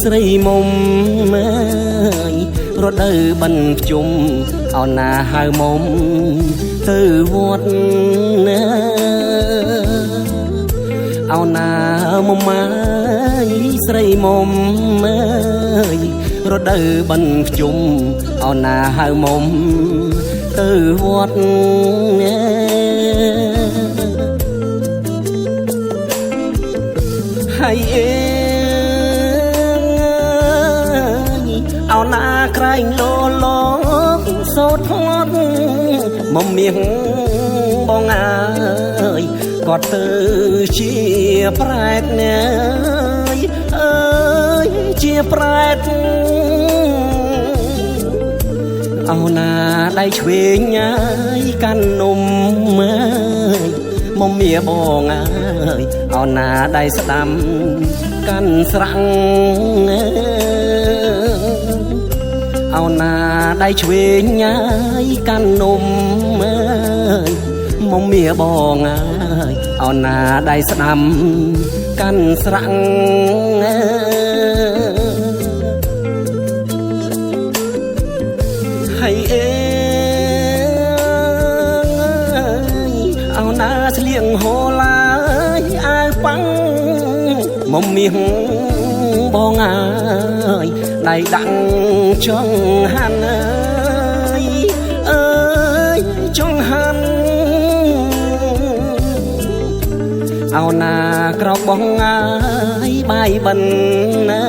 ស្រីមុំអើយរដូវបិណ្ឌភ្ជុំអោណាហៅមុំទៅវត្តណាអោណាមុំអើយស្រីមុំអើយរដូវបិណ្ឌភ្ជុំអោណាហៅមុំទៅវត្តណាហើយអេអោណាក្រែងលោកសោតធ្លាត់មុំមាសបងអើយគាត់ទៅជាប្រែតណែអើយជាប្រែតអោណាដៃឆ្វេងអើយកាន់នំអើយមុំមាបងអើយអោណាដៃស្ដាំកាន់ស្រាំងអោណាដៃឆ្វេងអើយកាន់នំអើយមុំមាបងអើយអោណាដៃស្ដាំកាន់ស្រាំងហើយអេអោណាស្លៀងហូឡាយអាវប៉ាំងមុំមាសបងអើយដៃដាក់ចង្ហាន់អើយចង្ហាន់អោណាក្រោកបងអើយបាយបិណ្ឌអើ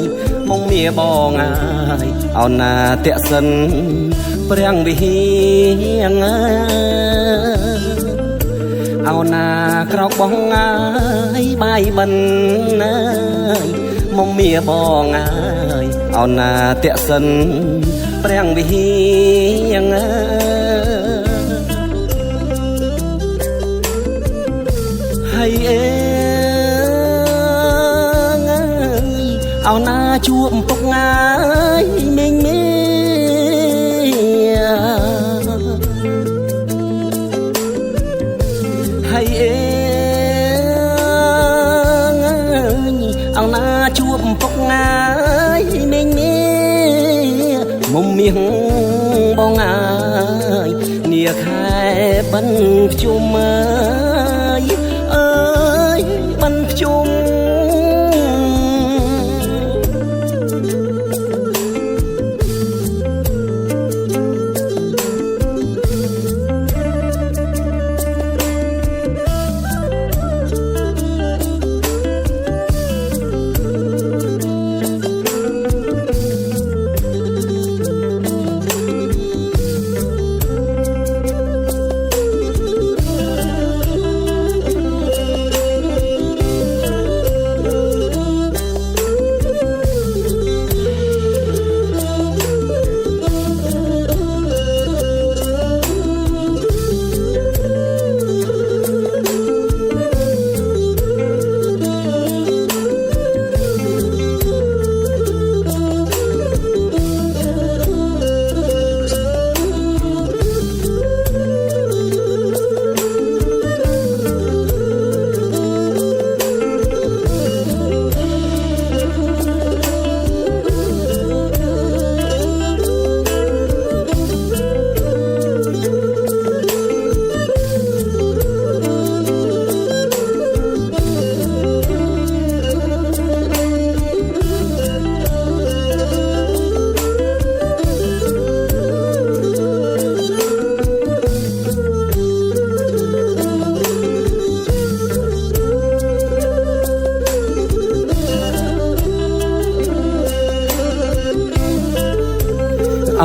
យមុំមាបងអើយអោណាតាក់សិនព្រះវិហារអោណាក្រោកបងអើយបាយបិណ្ឌអើយមុំមាបងអើយអោណាតាក់សិនព្រះវិហារហើយអេអោណាជួបពុកងាយមីងមីហើយអេអោណាជួបពុកងាយមីងមីមុំមាសបងអើយនាខែបិណ្ឌភ្ជុំអើយអើយបិណ្ឌភ្ជុំ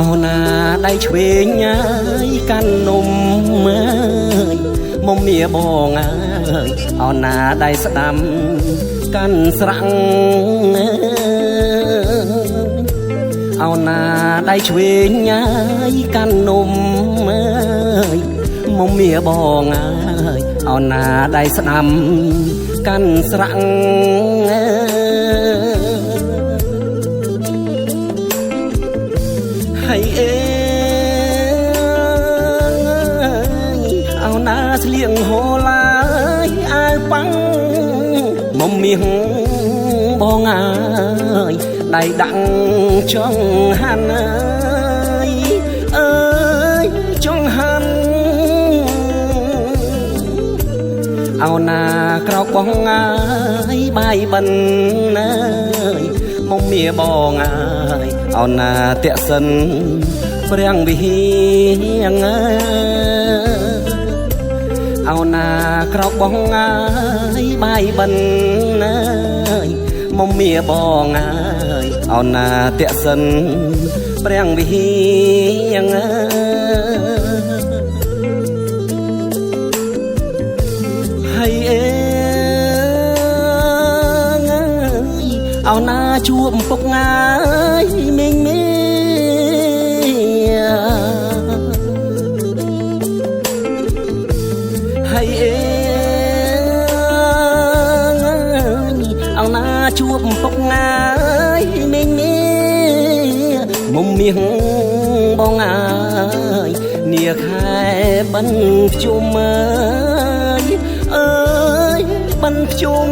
អោណាដៃឆ្វេងអើយកាន់នំអើយមុំមាបងអើយអោណាដៃស្ដាំកាន់ស្រាំងអោណាដៃឆ្វេងអើយកាន់នំអើយមុំមាបងអើយអោណាដៃស្ដាំកាន់ស្រាំងហើយអេអោណាស្លៀងហូឡាយអាវប៉ាំងមុំមាសប បងអើយដៃដាក់ចង់ហាន់អើយចង់ហាន់អោណាក្រោកបងអើយបាយបិណ្ឌអើយមុំមៀបងអើយអោណាតាក់សិនព្រះវិហារអើយអោណាក្រោកបងអើយបាយបិណ្ឌអើយមុំមៀបងអើយអោណាតាក់សិនព្រះវិហារអើយហើយអើយអោណាជួបពុកងាយមីងមីហើយអើយអោណាជួបពុកងាយមីងមីមុំមាសបងអើយនាខែបិណ្ឌភ្ជុំអើយបិណ្ឌភ្ជុំ